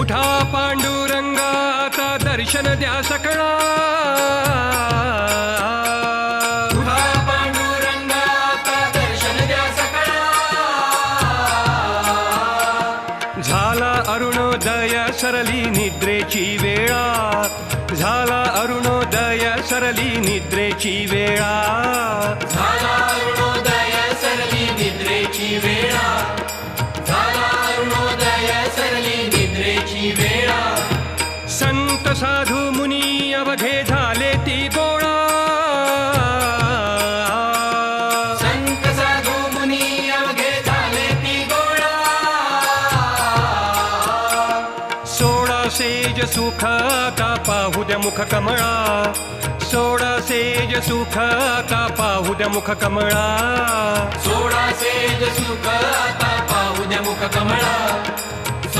उठा पांडुरंगा आता दर्शन द्या सकळा. उठा पांडुरंगा आता दर्शन द्या सकळा. झाला अरुणोदय सरली निद्रेची वेळा. झाला अरुणोदय सरली निद्रेची वेळा. झाला अरुणोदय सरली निद्रेची वेळा. झाला अरुणोदय सरली निद्रेची वेळा. संत साधू मुनी अवघे झाले ती गोळा. संत साधू मुनी अवघे झाले ती गोळा. सोडा सेज सुख आता पाहू द्या मुख कमळा. सोडा सेज सुख आता पाहू द्या मुख कमळा. सोडा सेज सुख आता पाहू द्या मुख कमळा.